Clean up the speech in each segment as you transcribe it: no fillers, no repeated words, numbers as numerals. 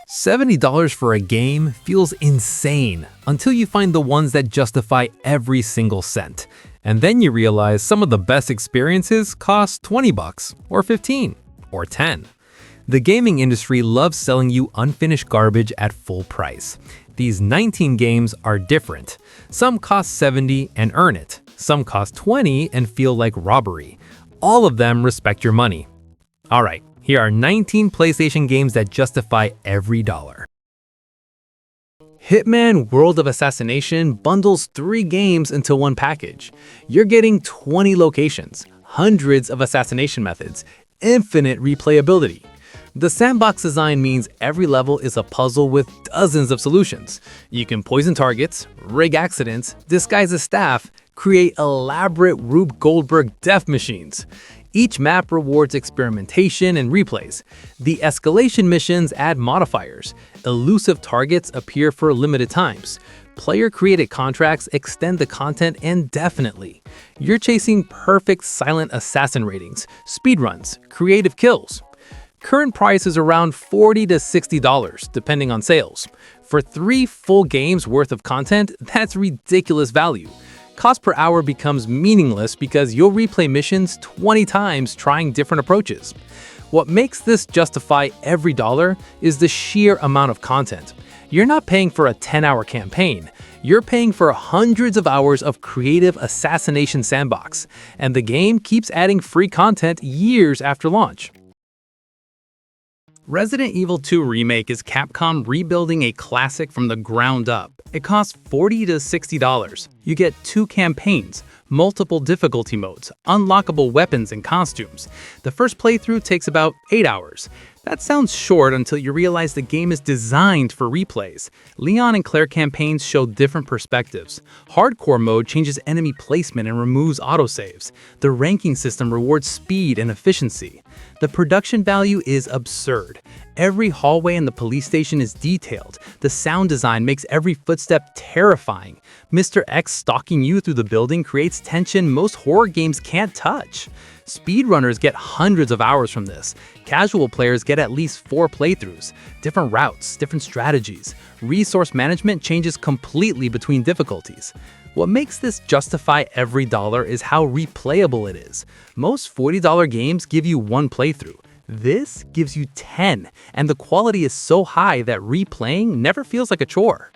$70 for a game feels insane until you find the ones that justify every single cent. And then you realize some of the best experiences cost $20 or $15 or $10. The gaming industry loves selling you unfinished garbage at full price. These 19 games are different. Some cost $70 and earn it. Some cost $20 and feel like robbery. All of them respect your money. Alright, here are 19 PlayStation games that justify every dollar. Hitman World of Assassination bundles 3 games into one package. You're getting 20 locations, hundreds of assassination methods, infinite replayability. The sandbox design means every level is a puzzle with dozens of solutions. You can poison targets, rig accidents, disguise a staff, create elaborate Rube Goldberg death machines. Each map rewards experimentation and replays. The escalation missions add modifiers. Elusive targets appear for limited times. Player-created contracts extend the content indefinitely. You're chasing perfect silent assassin ratings, speedruns, creative kills. Current price is around $40 to $60, depending on sales. For 3 full games worth of content, that's ridiculous value. Cost per hour becomes meaningless because you'll replay missions 20 times trying different approaches. What makes this justify every dollar is the sheer amount of content. You're not paying for a 10-hour campaign. You're paying for hundreds of hours of creative assassination sandbox, and the game keeps adding free content years after launch. Resident Evil 2 Remake is Capcom rebuilding a classic from the ground up. It costs $40 to $60. You get 2 campaigns, multiple difficulty modes, unlockable weapons and costumes. The first playthrough takes about 8 hours. That sounds short until you realize the game is designed for replays. Leon and Claire campaigns show different perspectives. Hardcore mode changes enemy placement and removes autosaves. The ranking system rewards speed and efficiency. The production value is absurd. Every hallway in the police station is detailed. The sound design makes every footstep terrifying. Mr. X stalking you through the building creates tension most horror games can't touch. Speedrunners get hundreds of hours from this. Casual players get at least 4 playthroughs. Different routes, different strategies. Resource management changes completely between difficulties. What makes this justify every dollar is how replayable it is. Most $40 games give you 1 playthrough. This gives you 10, and the quality is so high that replaying never feels like a chore.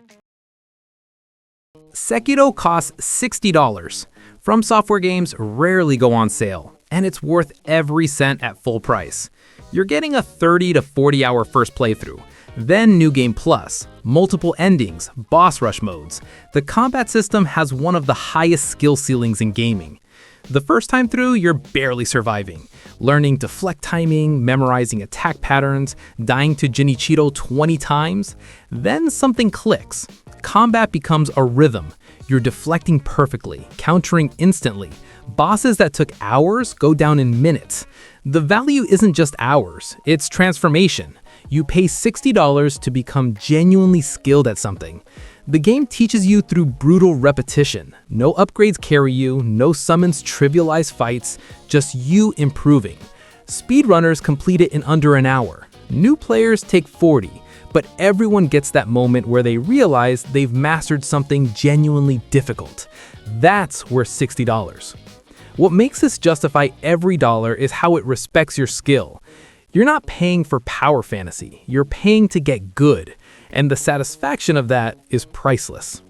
Sekiro costs $60. From Software games rarely go on sale, and it's worth every cent at full price. You're getting a 30 to 40 hour first playthrough, then New Game Plus, multiple endings, boss rush modes. The combat system has one of the highest skill ceilings in gaming. The first time through, you're barely surviving, learning deflect timing, memorizing attack patterns, dying to Genichiro 20 times. Then something clicks. Combat becomes a rhythm. You're deflecting perfectly, countering instantly. Bosses that took hours go down in minutes. The value isn't just hours, it's transformation. You pay $60 to become genuinely skilled at something. The game teaches you through brutal repetition. No upgrades carry you, no summons trivialize fights, just you improving. Speedrunners complete it in under an hour. New players take 40, but everyone gets that moment where they realize they've mastered something genuinely difficult. That's worth $60. What makes this justify every dollar is how it respects your skill. You're not paying for power fantasy, you're paying to get good, and the satisfaction of that is priceless.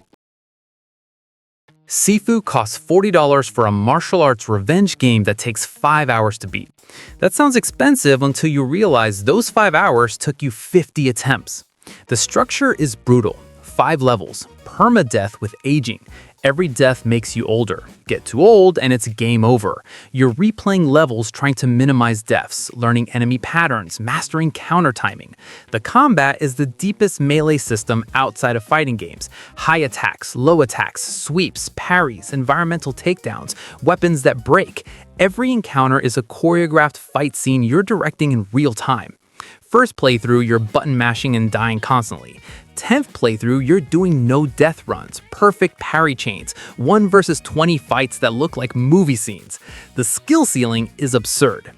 Sifu costs $40 for a martial arts revenge game that takes 5 hours to beat. That sounds expensive until you realize those 5 hours took you 50 attempts. The structure is brutal. 5 levels, permadeath with aging. Every death makes you older. Get too old and it's game over. You're replaying levels trying to minimize deaths, learning enemy patterns, mastering counter timing. The combat is the deepest melee system outside of fighting games. High attacks, low attacks, sweeps, parries, environmental takedowns, weapons that break. Every encounter is a choreographed fight scene you're directing in real time. First playthrough, you're button mashing and dying constantly. 10th playthrough, you're doing no death runs, perfect parry chains, 1 versus 20 fights that look like movie scenes. The skill ceiling is absurd.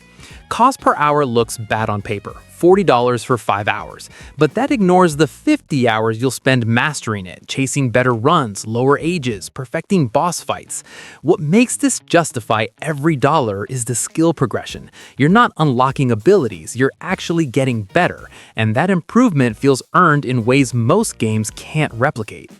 Cost per hour looks bad on paper, $40 for 5 hours, but that ignores the 50 hours you'll spend mastering it, chasing better runs, lower ages, perfecting boss fights. What makes this justify every dollar is the skill progression. You're not unlocking abilities, you're actually getting better, and that improvement feels earned in ways most games can't replicate.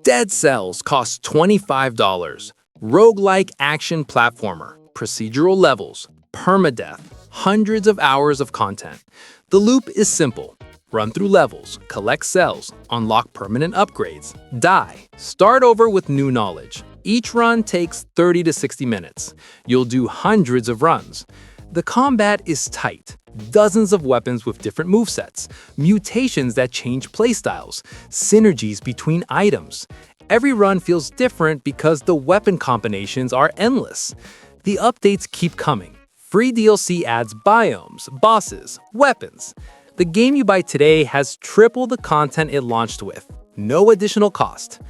Dead Cells costs $25. Roguelike action platformer, procedural levels, permadeath, hundreds of hours of content. The loop is simple. Run through levels, collect cells, unlock permanent upgrades, die, start over with new knowledge. Each run takes 30 to 60 minutes. You'll do hundreds of runs. The combat is tight. Dozens of weapons with different movesets, mutations that change playstyles, synergies between items. Every run feels different because the weapon combinations are endless. The updates keep coming. Free DLC adds biomes, bosses, weapons. The game you buy today has triple the content it launched with. No additional cost.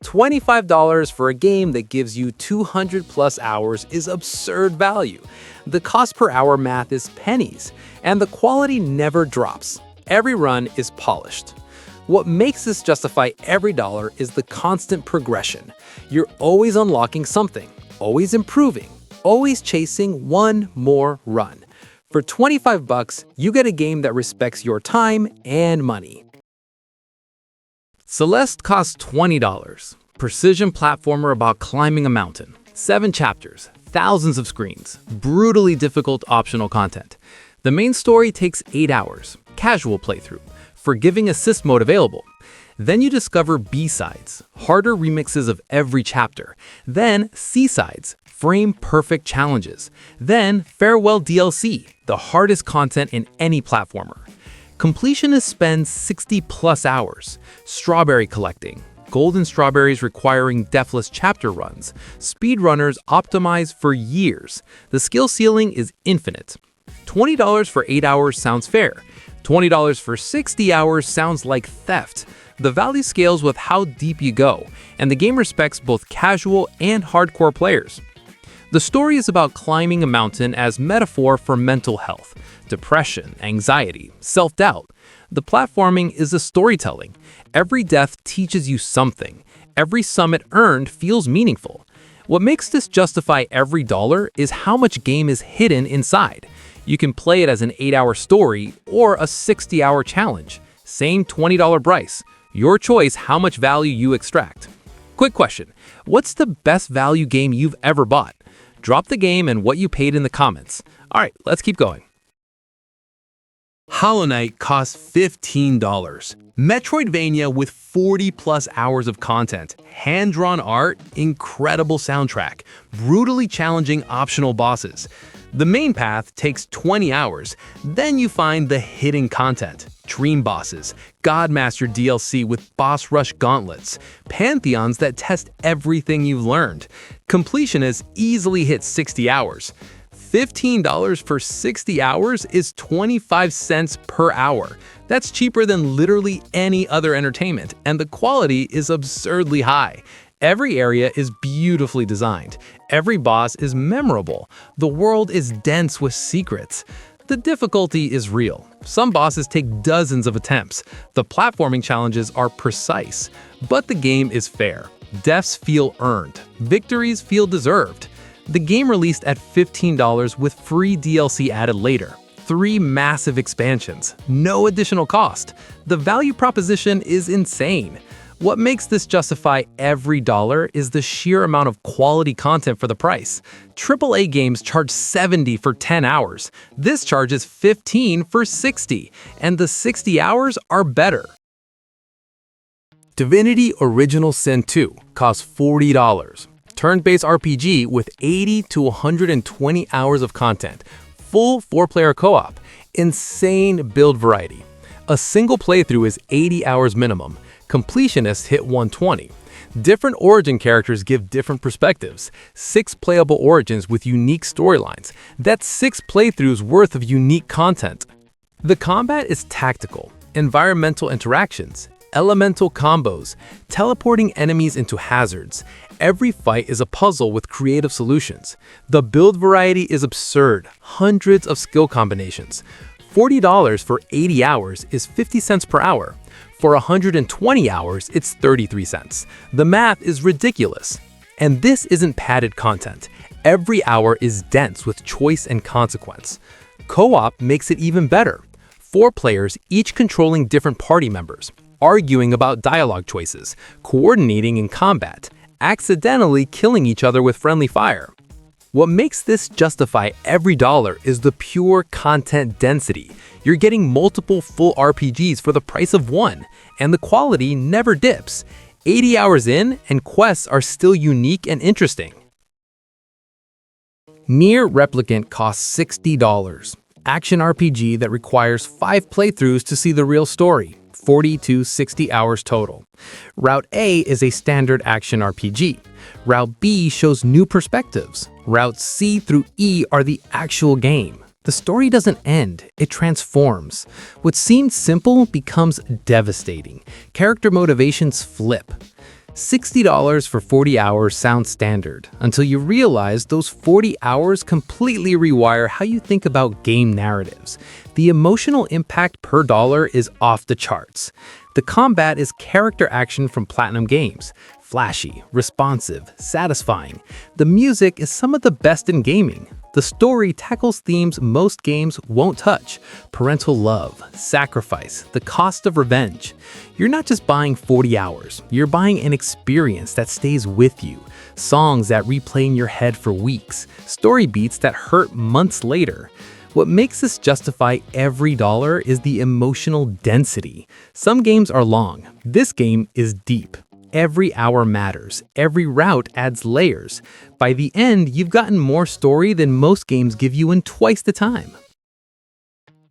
$25 for a game that gives you 200+ hours is absurd value. The cost per hour math is pennies, and the quality never drops. Every run is polished. What makes this justify every dollar is the constant progression. You're always unlocking something, always improving, always chasing one more run. For $25, you get a game that respects your time and money. Celeste costs $20. Precision platformer about climbing a mountain. 7 chapters, thousands of screens, brutally difficult optional content. The main story takes 8 hours, casual playthrough, forgiving assist mode available. Then you discover B-sides, harder remixes of every chapter. Then C-sides, frame-perfect challenges. Then farewell DLC, the hardest content in any platformer. Completionists spend 60+ hours. Strawberry collecting, golden strawberries requiring deathless chapter runs. Speedrunners optimize for years. The skill ceiling is infinite. $20 for 8 hours sounds fair. $20 for 60 hours sounds like theft. The value scales with how deep you go, and the game respects both casual and hardcore players. The story is about climbing a mountain as metaphor for mental health, depression, anxiety, self-doubt. The platforming is a storytelling. Every death teaches you something. Every summit earned feels meaningful. What makes this justify every dollar is how much game is hidden inside. You can play it as an 8-hour story or a 60-hour challenge. Same $20 price. Your choice how much value you extract. Quick question, what's the best value game you've ever bought? Drop the game and what you paid in the comments. All right, let's keep going. Hollow Knight costs $15. Metroidvania with 40+ hours of content, hand-drawn art, incredible soundtrack, brutally challenging optional bosses. The main path takes 20 hours, then you find the hidden content, dream bosses, Godmaster DLC with boss rush gauntlets, pantheons that test everything you've learned. Completionists easily hit 60 hours. $15 for 60 hours is 25 cents per hour. That's cheaper than literally any other entertainment, and the quality is absurdly high. Every area is beautifully designed. Every boss is memorable. The world is dense with secrets. The difficulty is real. Some bosses take dozens of attempts. The platforming challenges are precise. But the game is fair. Deaths feel earned. Victories feel deserved. The game released at $15 with free DLC added later. 3 massive expansions. No additional cost. The value proposition is insane. What makes this justify every dollar is the sheer amount of quality content for the price. AAA games charge $70 for 10 hours. This charges $15 for 60, and the 60 hours are better. Divinity Original Sin 2 costs $40. Turn-based RPG with 80 to 120 hours of content. Full 4-player co-op. Insane build variety. A single playthrough is 80 hours minimum. Completionists hit 120. Different origin characters give different perspectives. 6 playable origins with unique storylines. That's 6 playthroughs worth of unique content. The combat is tactical, environmental interactions, elemental combos, teleporting enemies into hazards. Every fight is a puzzle with creative solutions. The build variety is absurd, hundreds of skill combinations. $40 for 80 hours is 50 cents per hour. For 120 hours, it's 33 cents. The math is ridiculous. And this isn't padded content. Every hour is dense with choice and consequence. Co-op makes it even better. 4 players, each controlling different party members, arguing about dialogue choices, coordinating in combat, accidentally killing each other with friendly fire. What makes this justify every dollar is the pure content density. You're getting multiple full RPGs for the price of one, and the quality never dips. 80 hours in, and quests are still unique and interesting. NieR Replicant costs $60. Action RPG that requires 5 playthroughs to see the real story. 40 to 60 hours total. Route A is a standard action RPG. Route B shows new perspectives. Routes C through E are the actual game. The story doesn't end, it transforms. What seemed simple becomes devastating. Character motivations flip. $60 for 40 hours sounds standard, until you realize those 40 hours completely rewire how you think about game narratives. The emotional impact per dollar is off the charts. The combat is character action from Platinum Games. Flashy, responsive, satisfying. The music is some of the best in gaming. The story tackles themes most games won't touch: parental love, sacrifice, the cost of revenge. You're not just buying 40 hours, you're buying an experience that stays with you. Songs that replay in your head for weeks, story beats that hurt months later. What makes this justify every dollar is the emotional density. Some games are long, this game is deep. Every hour matters. Every route adds layers. By the end, you've gotten more story than most games give you in twice the time.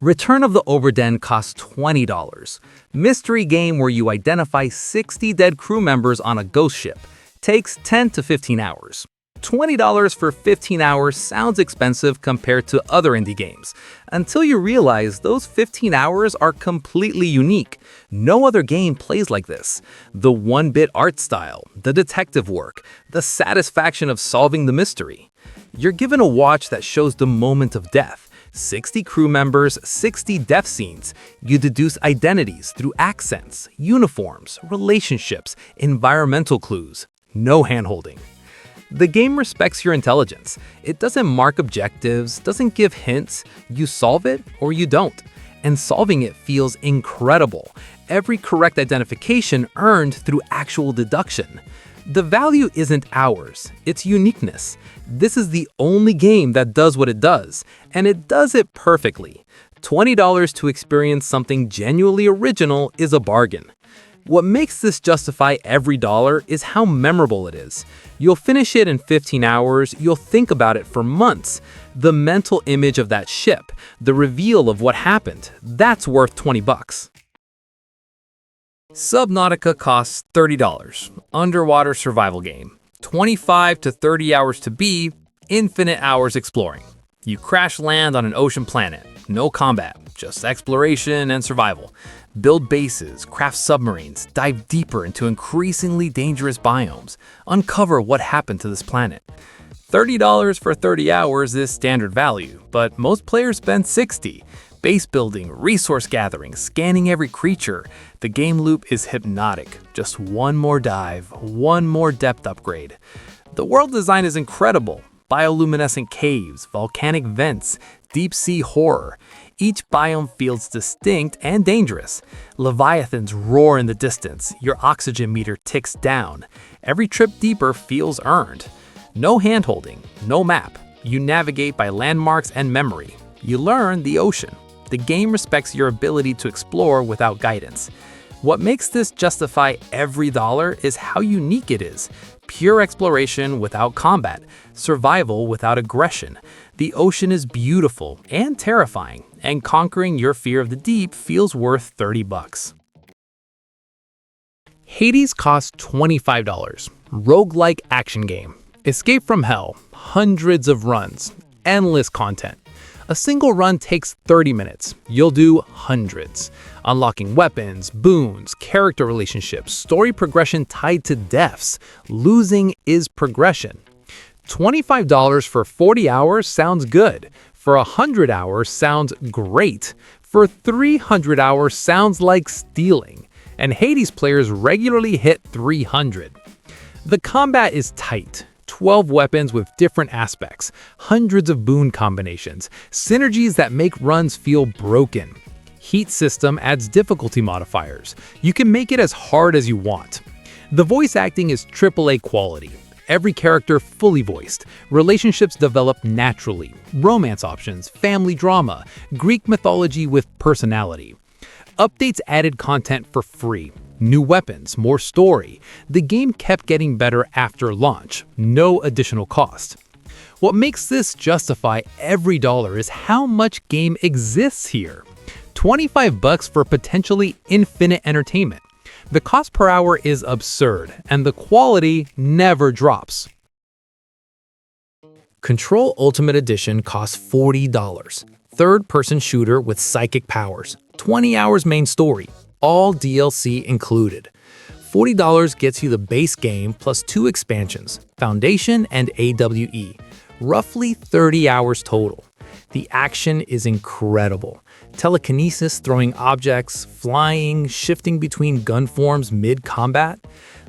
Return of the Obra Dinn costs $20. Mystery game where you identify 60 dead crew members on a ghost ship. Takes 10 to 15 hours. $20 for 15 hours sounds expensive compared to other indie games, until you realize those 15 hours are completely unique. No other game plays like this. The one-bit art style, the detective work, the satisfaction of solving the mystery. You're given a watch that shows the moment of death. 60 crew members, 60 death scenes. You deduce identities through accents, uniforms, relationships, environmental clues. No handholding. The game respects your intelligence. It doesn't mark objectives, doesn't give hints. You solve it or you don't. And solving it feels incredible. Every correct identification earned through actual deduction. The value isn't hours, it's uniqueness. This is the only game that does what it does, and it does it perfectly. $20 to experience something genuinely original is a bargain. What makes this justify every dollar is how memorable it is. You'll finish it in 15 hours, you'll think about it for months. The mental image of that ship, the reveal of what happened, that's worth $20. Subnautica costs $30. Underwater survival game. 25 to 30 hours to be, infinite hours exploring. You crash land on an ocean planet. No combat, just exploration and survival. Build bases, craft submarines, dive deeper into increasingly dangerous biomes, uncover what happened to this planet. $30 for 30 hours is standard value, but most players spend $60. Base building, resource gathering, scanning every creature. The game loop is hypnotic. Just one more dive, one more depth upgrade. The world design is incredible. Bioluminescent caves, volcanic vents, deep sea horror. Each biome feels distinct and dangerous. Leviathans roar in the distance. Your oxygen meter ticks down. Every trip deeper feels earned. No handholding, no map. You navigate by landmarks and memory. You learn the ocean. The game respects your ability to explore without guidance. What makes this justify every dollar is how unique it is. Pure exploration without combat, survival without aggression. The ocean is beautiful and terrifying, and conquering your fear of the deep feels worth $30. Hades costs $25. Roguelike action game. Escape from hell. Hundreds of runs. Endless content. A single run takes 30 minutes. You'll do hundreds. Unlocking weapons, boons, character relationships, story progression tied to deaths. Losing is progression. $25 for 40 hours sounds good. For 100 hours sounds great. for 300 hours sounds like stealing, and Hades players regularly hit 300. The combat is tight. 12 weapons with different aspects, hundreds of boon combinations, synergies that make runs feel broken. Heat system adds difficulty modifiers. You can make it as hard as you want. The voice acting is AAA quality. Every character fully voiced. Relationships develop naturally. Romance options, family drama, Greek mythology with personality. Updates added content for free. New weapons, more story. The game kept getting better after launch. No additional cost. What makes this justify every dollar is how much game exists here. $25 for potentially infinite entertainment. The cost per hour is absurd, and the quality never drops. Control Ultimate Edition costs $40. Third-person shooter with psychic powers. 20 hours main story. All DLC included. $40 gets you the base game plus 2 expansions, Foundation and AWE. Roughly 30 hours total. The action is incredible. Telekinesis, throwing objects, flying, shifting between gun forms mid-combat.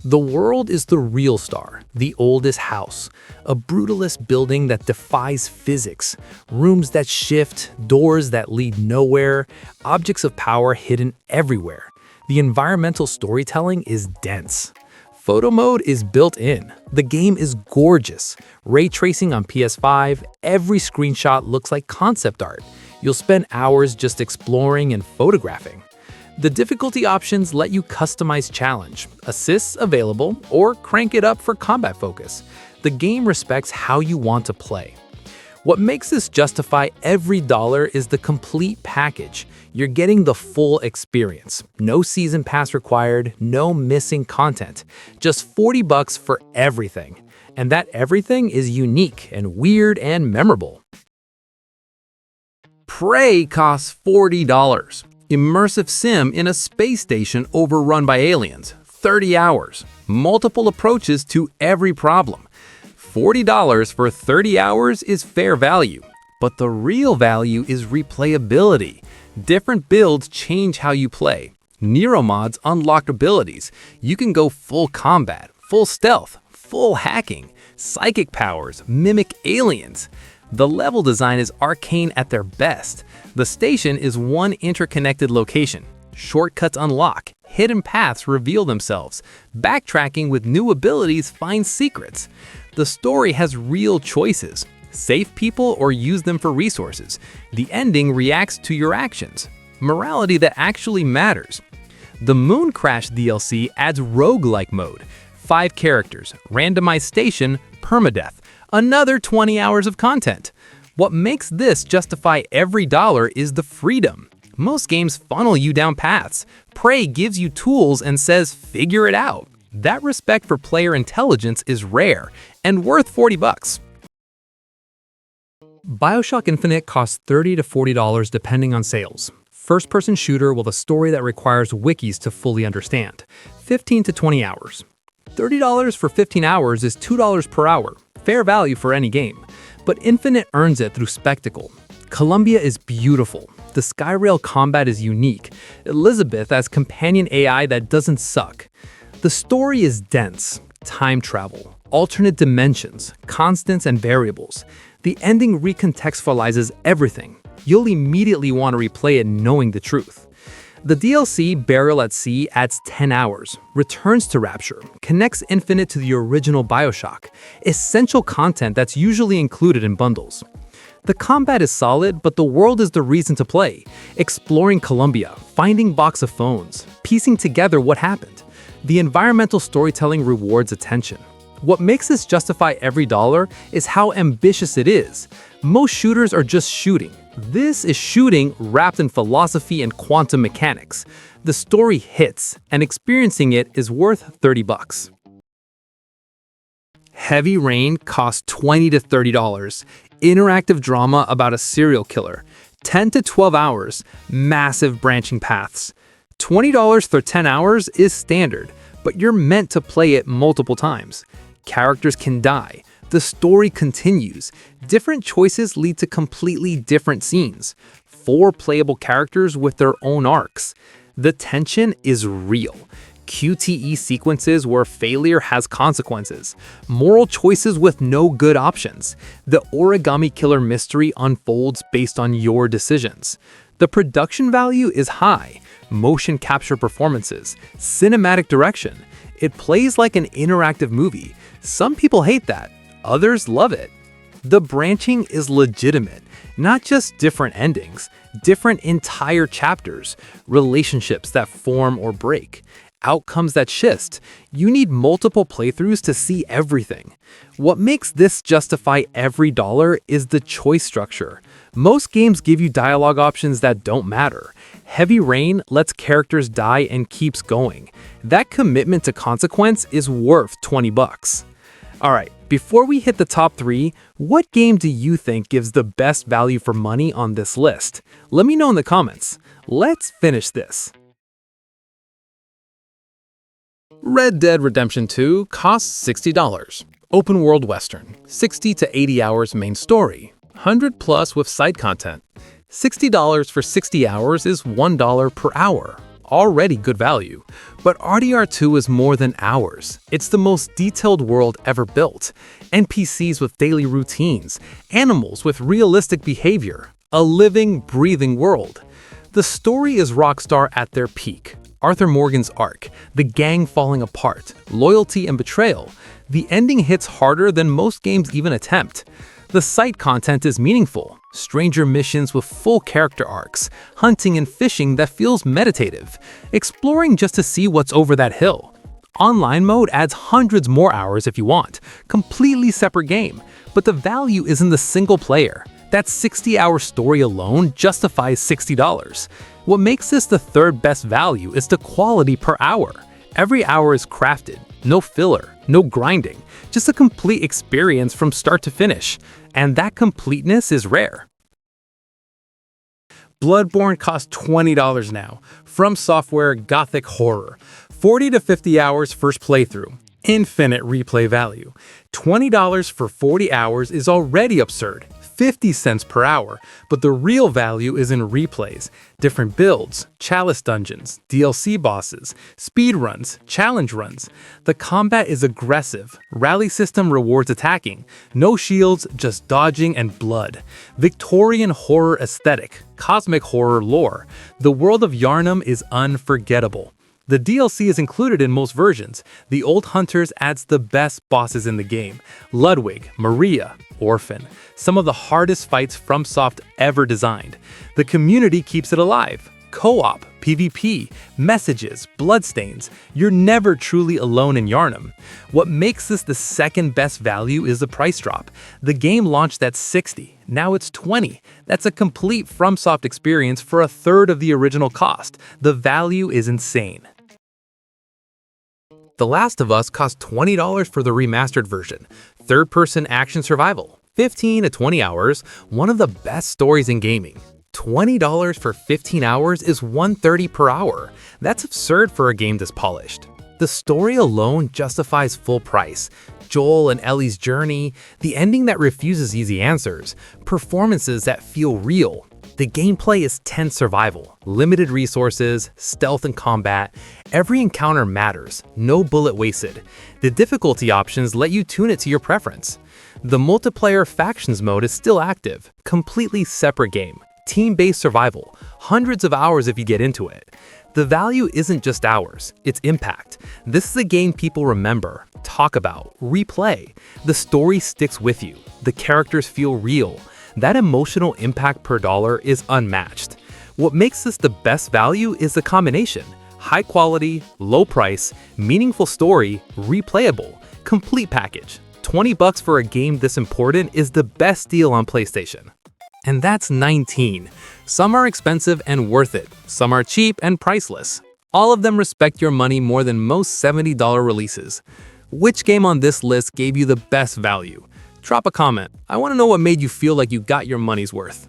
The world is the real star, the oldest house, a brutalist building that defies physics, rooms that shift, doors that lead nowhere, objects of power hidden everywhere. The environmental storytelling is dense. Photo mode is built in. The game is gorgeous. Ray tracing on PS5, every screenshot looks like concept art. You'll spend hours just exploring and photographing. The difficulty options let you customize challenge, assists available, or crank it up for combat focus. The game respects how you want to play. What makes this justify every dollar is the complete package. You're getting the full experience. No season pass required, no missing content. Just $40 for everything. And that everything is unique and weird and memorable. Prey costs $40. Immersive sim in a space station overrun by aliens. 30 hours. Multiple approaches to every problem. $40 for 30 hours is fair value. But the real value is replayability. Different builds change how you play. NieR mods unlock abilities. You can go full combat, full stealth, full hacking, psychic powers, mimic aliens. The level design is arcane at their best. The station is one interconnected location. Shortcuts unlock. Hidden paths reveal themselves. Backtracking with new abilities finds secrets. The story has real choices. Save people or use them for resources. The ending reacts to your actions. Morality that actually matters. The Moon Crash DLC adds roguelike mode. 5 characters, randomized station, permadeath. Another 20 hours of content. What makes this justify every dollar is the freedom. Most games funnel you down paths. Prey gives you tools and says, figure it out. That respect for player intelligence is rare and worth $40. Bioshock Infinite costs $30 to $40 depending on sales. First-person shooter with a story that requires wikis to fully understand. 15 to 20 hours. $30 for 15 hours is $2 per hour. Fair value for any game. But Infinite earns it through spectacle. Columbia is beautiful. The Skyrail combat is unique. Elizabeth as companion AI that doesn't suck. The story is dense. Time travel, alternate dimensions, constants and variables. The ending recontextualizes everything. You'll immediately want to replay it knowing the truth. The DLC Burial at Sea adds 10 hours, returns to Rapture, connects Infinite to the original Bioshock, essential content that's usually included in bundles. The combat is solid, but the world is the reason to play. Exploring Columbia, finding box of phones, piecing together what happened. The environmental storytelling rewards attention. What makes this justify every dollar is how ambitious it is. Most shooters are just shooting. This is shooting wrapped in philosophy and quantum mechanics. The story hits, and experiencing it is worth $30. Heavy Rain costs $20 to $30. Interactive drama about a serial killer. 10 to 12 hours. Massive branching paths. $20 for 10 hours is standard, but you're meant to play it multiple times. Characters can die. The story continues. Different choices lead to completely different scenes. 4 playable characters with their own arcs. The tension is real. QTE sequences where failure has consequences. Moral choices with no good options. The origami killer mystery unfolds based on your decisions. The production value is high. Motion capture performances. Cinematic direction. It plays like an interactive movie. Some people hate that. Others love it. The branching is legitimate. Not just different endings, different entire chapters, relationships that form or break, outcomes that shift. You need multiple playthroughs to see everything. What makes this justify every dollar is the choice structure. Most games give you dialogue options that don't matter. Heavy Rain lets characters die and keeps going. That commitment to consequence is worth $20. Alright, before we hit the top 3, what game do you think gives the best value for money on this list? Let me know in the comments. Let's finish this. Red Dead Redemption 2 costs $60. Open world western, 60 to 80 hours main story, 100 plus with side content. $60 for 60 hours is $1 per hour. Already good value. But RDR2 is more than hours. It's the most detailed world ever built. NPCs with daily routines, animals with realistic behavior, a living, breathing world. The story is Rockstar at their peak. Arthur Morgan's arc, the gang falling apart, loyalty and betrayal. The ending hits harder than most games even attempt. The side content is meaningful. Stranger missions with full character arcs, hunting and fishing that feels meditative, exploring just to see what's over that hill. Online mode adds hundreds more hours if you want, completely separate game, but the value is in the single player. That 60-hour story alone justifies $60. What makes this the third best value is the quality per hour. Every hour is crafted, no filler, no grinding, just a complete experience from start to finish, and that completeness is rare. Bloodborne costs $20 now. From Software Gothic Horror. 40 to 50 hours first playthrough. Infinite replay value. $20 for 40 hours is already absurd. 50 cents per hour, but the real value is in replays, different builds, chalice dungeons, DLC bosses, speed runs, challenge runs. The combat is aggressive, rally system rewards attacking, no shields, just dodging and blood. Victorian horror aesthetic, cosmic horror lore. The world of Yharnam is unforgettable. The DLC is included in most versions. The Old Hunters adds the best bosses in the game. Ludwig, Maria, Orphan. Some of the hardest fights FromSoft ever designed. The community keeps it alive. Co-op, PvP, messages, bloodstains. You're never truly alone in Yharnam. What makes this the second best value is the price drop. The game launched at $60, now it's $20. That's a complete FromSoft experience for a third of the original cost. The value is insane. The Last of Us cost $20 for the remastered version. Third-person action survival, 15 to 20 hours, one of the best stories in gaming. $20 for 15 hours is $130 per hour. That's absurd for a game this polished. The story alone justifies full price. Joel and Ellie's journey, the ending that refuses easy answers, performances that feel real. The gameplay is tense survival, limited resources, stealth and combat. Every encounter matters, no bullet wasted. The difficulty options let you tune it to your preference. The multiplayer factions mode is still active, completely separate game. Team-based survival, hundreds of hours if you get into it. The value isn't just hours, it's impact. This is a game people remember, talk about, replay. The story sticks with you. The characters feel real. That emotional impact per dollar is unmatched. What makes this the best value is the combination. High quality, low price, meaningful story, replayable, complete package. $20 for a game this important is the best deal on PlayStation. And that's 19. Some are expensive and worth it. Some are cheap and priceless. All of them respect your money more than most $70 releases. Which game on this list gave you the best value? Drop a comment. I want to know what made you feel like you got your money's worth.